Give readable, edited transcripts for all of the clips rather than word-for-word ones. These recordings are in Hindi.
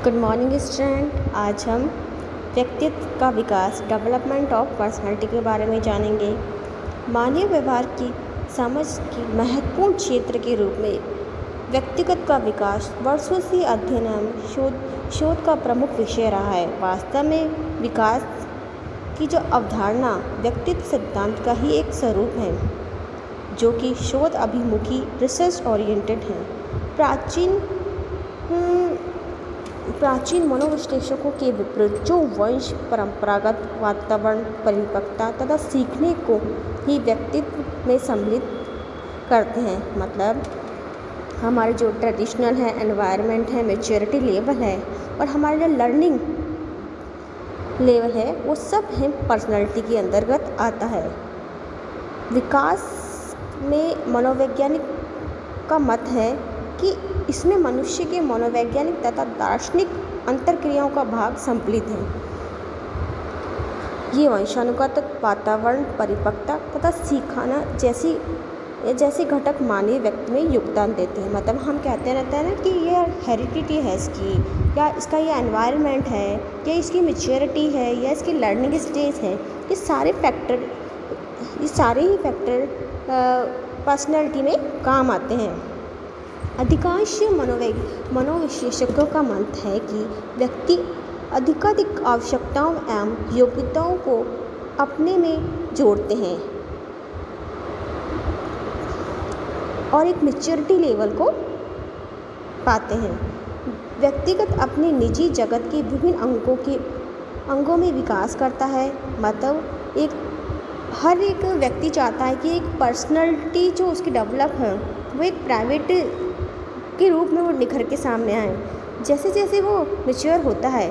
Good morning student. आज हम व्यक्तित्व का विकास डेवलपमेंट ऑफ पर्सनालिटी के बारे में जानेंगे। मानवीय व्यवहार की समझ की महत्वपूर्ण क्षेत्र के रूप में व्यक्तिगत का विकास वर्षों से अध्ययन एवं शोध का प्रमुख विषय रहा है। वास्तव में विकास की जो अवधारणा व्यक्तित्व सिद्धांत का ही एक स्वरूप है, जो कि शोध अभिमुखी रिसर्च ओरिएंटेड है। प्राचीन मनोविश्लेषकों के विपरीत, जो वंश परंपरागत वातावरण परिपक्वता तथा सीखने को ही व्यक्तित्व में सम्मिलित करते हैं। मतलब हमारे जो ट्रेडिशनल है, एनवायरनमेंट है, मैच्योरिटी लेवल है और हमारा जो लर्निंग लेवल है, वो सब है पर्सनालिटी के अंतर्गत आता है। विकास में मनोवैज्ञानिक का मत है कि इसमें मनुष्य के मनोवैज्ञानिक तथा दार्शनिक अंतर्क्रियाओं का भाग सम्मिलित है। ये वंशानुगत, वातावरण परिपक्वता तथा सीखना जैसे घटक मानवीय व्यक्ति में योगदान देते हैं। मतलब हम कहते रहते हैं ना कि ये हेरिडिटी है इसकी, या इसका ये एनवायरनमेंट है, या इसकी मैच्योरिटी है, या इसकी लर्निंग स्टेज है। ये सारे ही फैक्टर पर्सनालिटी में काम आते हैं। अधिकांश मनोविश्लेषकों का मत है कि व्यक्ति अधिकाधिक आवश्यकताओं एवं योग्यताओं को अपने में जोड़ते हैं और एक मैच्योरिटी लेवल को पाते हैं। व्यक्तिगत अपने निजी जगत के विभिन्न अंगों में विकास करता है। मतलब हर एक व्यक्ति चाहता है कि एक पर्सनालिटी जो उसकी डेवलप है, वो एक प्राइवेट के रूप में वो निखर के सामने आए। जैसे जैसे वो मैच्योर होता है,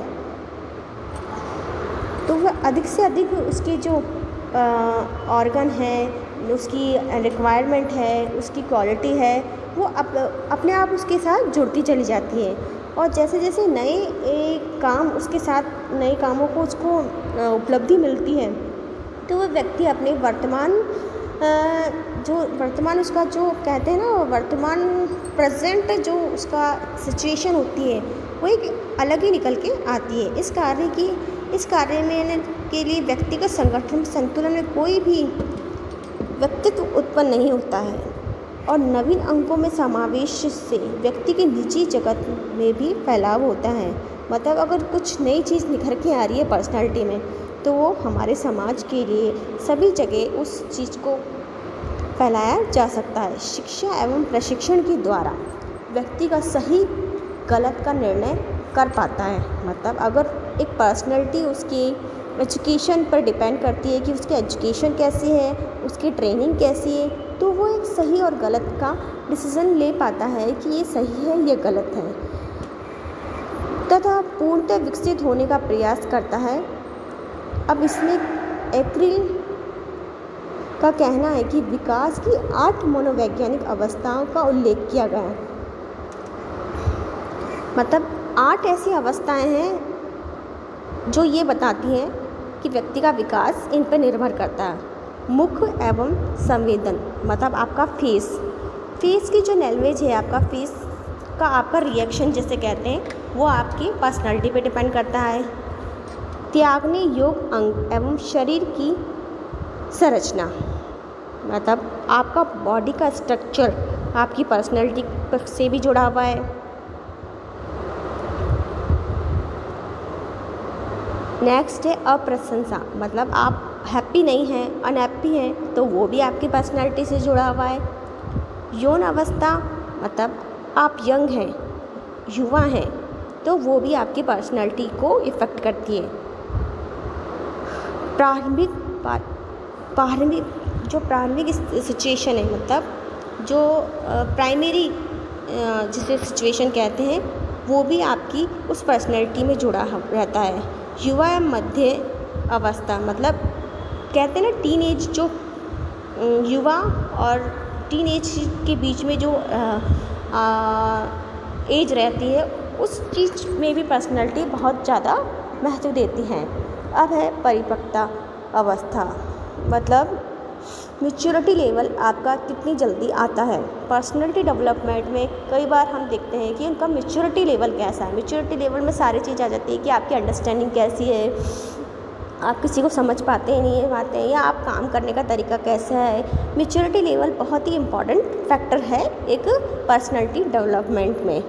तो वह अधिक से अधिक उसके जो ऑर्गन है, उसकी रिक्वायरमेंट है, उसकी क्वालिटी है, वो अपने आप उसके साथ जुड़ती चली जाती है। और जैसे जैसे नए काम उसके साथ, नए कामों को उसको उपलब्धि मिलती है, तो वह व्यक्ति अपने वर्तमान उसका जो कहते हैं ना, वर्तमान प्रेजेंट जो उसका सिचुएशन होती है, वो एक अलग ही निकल के आती है। इस कार्य में के लिए व्यक्तिगत संगठन संतुलन में कोई भी व्यक्तित्व उत्पन्न नहीं होता है और नवीन अंगों में समावेश से व्यक्ति के निजी जगत में भी फैलाव होता है। मतलब अगर कुछ नई चीज़ निखर के आ रही है पर्सनालिटी में, तो वो हमारे समाज के लिए सभी जगह उस चीज़ को फैलाया जा सकता है। शिक्षा एवं प्रशिक्षण के द्वारा व्यक्ति का सही गलत का निर्णय कर पाता है। मतलब अगर एक पर्सनालिटी उसकी एजुकेशन पर डिपेंड करती है कि उसकी एजुकेशन कैसी है, उसकी ट्रेनिंग कैसी है, तो वो एक सही और गलत का डिसीज़न ले पाता है कि ये सही है, ये गलत है, तथा पूर्णतः विकसित होने का प्रयास करता है। अब इसमें एप्रिल का कहना है कि विकास की 8 मनोवैज्ञानिक अवस्थाओं का उल्लेख किया गया है। मतलब 8 ऐसी अवस्थाएं हैं जो ये बताती हैं कि व्यक्ति का विकास इन पर निर्भर करता है। मुख एवं संवेदन, मतलब आपका फेस की जो लैंग्वेज है, आपका फेस का आपका रिएक्शन जिसे कहते हैं, वो आपकी पर्सनालिटी पे डिपेंड करता है। त्यागने योग्य अंग एवं शरीर की संरचना, मतलब आपका बॉडी का स्ट्रक्चर आपकी पर्सनालिटी से भी जुड़ा हुआ है। नेक्स्ट है अप्रशंसा, मतलब आप हैप्पी नहीं हैं, अनहैप्पी हैं, तो वो भी आपकी पर्सनालिटी से जुड़ा हुआ है। यौन अवस्था, मतलब आप यंग हैं, युवा हैं, तो वो भी आपकी पर्सनालिटी को इफ़ेक्ट करती है। प्रारंभिक सिचुएशन है, मतलब जो प्राइमरी जिसे सिचुएशन कहते हैं, वो भी आपकी उस पर्सनैलिटी में जुड़ा रहता है। युवा या मध्य अवस्था, मतलब कहते हैं ना टीन एज, जो युवा और टीन एज के बीच में जो एज रहती है, उस चीज़ में भी पर्सनैलिटी बहुत ज़्यादा महत्व देती हैं। अब है परिपक्वता अवस्था, मतलब मैच्योरिटी लेवल आपका कितनी जल्दी आता है। पर्सनैलिटी डेवलपमेंट में कई बार हम देखते हैं कि उनका मैच्योरिटी लेवल कैसा है। मैच्योरिटी लेवल में सारी चीज़ आ जाती है कि आपकी अंडरस्टैंडिंग कैसी है, आप किसी को समझ पाते हैं नहीं पाते हैं, या आप काम करने का तरीका कैसा है। मैच्योरिटी लेवल बहुत ही इम्पॉर्टेंट फैक्टर है एक पर्सनैलिटी डेवलपमेंट में।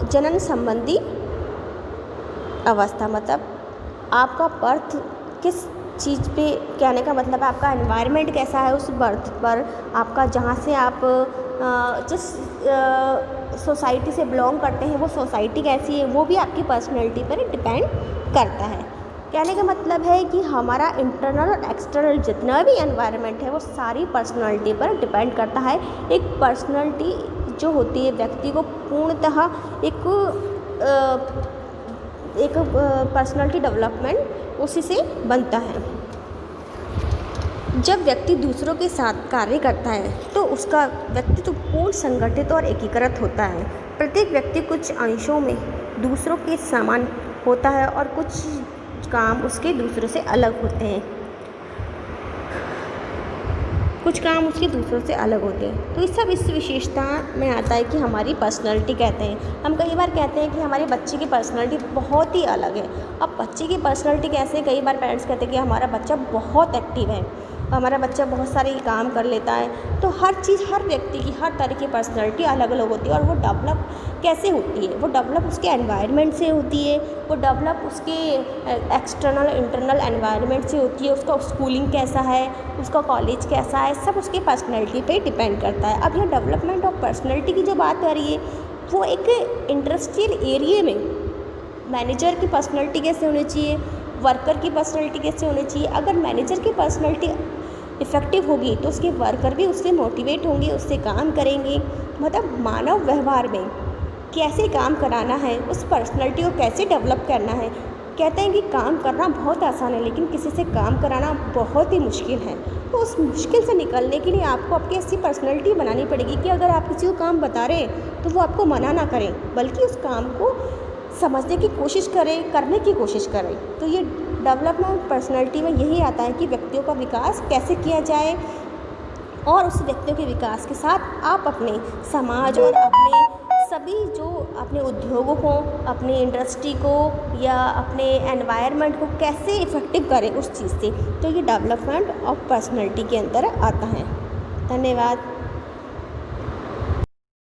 जनन संबंधी अवस्था मतलब आपका बर्थ किस चीज़ पे, कहने का मतलब आपका एनवायरनमेंट कैसा है उस बर्थ पर, आपका जहाँ से आप जिस सोसाइटी से बिलोंग करते हैं वो सोसाइटी कैसी है, वो भी आपकी पर्सनैलिटी पर डिपेंड करता है। कहने का मतलब है कि हमारा इंटरनल और एक्सटर्नल जितना भी एनवायरनमेंट है वो सारी पर्सनैलिटी पर डिपेंड करता है। एक पर्सनैलिटी जो होती है व्यक्ति को पूर्णतः एक पर्सनैलिटी डेवलपमेंट उसी से बनता है। जब व्यक्ति दूसरों के साथ कार्य करता है तो उसका व्यक्तित्व पूर्ण संगठित और एकीकृत होता है। प्रत्येक व्यक्ति कुछ अंशों में दूसरों के समान होता है और कुछ काम उसके दूसरों से अलग होते हैं, कुछ काम उसके दूसरों से अलग होते हैं। तो इस विशेषता में आता है कि हमारी पर्सनैलिटी कहते हैं। हम कई बार कहते हैं कि हमारे बच्चे की पर्सनैलिटी बहुत ही अलग है। अब बच्चे की पर्सनैलिटी कैसे है, कई बार पेरेंट्स कहते हैं कि हमारा बच्चा बहुत एक्टिव है, हमारा बच्चा बहुत सारे काम कर लेता है। तो हर चीज़, हर व्यक्ति की हर तरह की पर्सनैलिटी अलग अलग होती है। और वो डेवलप कैसे होती है, वो डेवलप उसके एनवायरनमेंट से होती है, वो डेवलप उसके एक्सटर्नल इंटरनल एनवायरनमेंट से होती है। उसका स्कूलिंग कैसा है, उसका कॉलेज कैसा है, सब उसके पर्सनैलिटी पे डिपेंड करता है। अब यह डेवलपमेंट ऑफ पर्सनैलिटी की जो बात आ रही है वो एक इंडस्ट्रियल एरिया में मैनेजर की पर्सनैलिटी कैसे होनी चाहिए, वर्कर की पर्सनैलिटी कैसे होनी चाहिए। अगर मैनेजर की पर्सनैलिटी इफ़ेक्टिव होगी तो उसके वर्कर भी उससे मोटिवेट होंगे, उससे काम करेंगे। मतलब मानव व्यवहार में कैसे काम कराना है, उस पर्सनैलिटी को कैसे डेवलप करना है। कहते हैं कि काम करना बहुत आसान है लेकिन किसी से काम कराना बहुत ही मुश्किल है। तो उस मुश्किल से निकलने के लिए आपको आपकी ऐसी पर्सनैलिटी बनानी पड़ेगी कि अगर आप किसी को काम बता रहे हैं तो वो आपको मना ना करें, बल्कि उस काम को समझने की कोशिश करें, करने की कोशिश करें। तो ये डेवलपमेंट पर्सनैलिटी में यही आता है कि व्यक्तियों का विकास कैसे किया जाए, और उस व्यक्तियों के विकास के साथ आप अपने समाज और अपने सभी जो अपने उद्योगों को, अपनी इंडस्ट्री को या अपने एनवायरनमेंट को कैसे इफ़ेक्टिव करें उस चीज़ से। तो ये डेवलपमेंट ऑफ पर्सनैलिटी के अंदर आता है। धन्यवाद।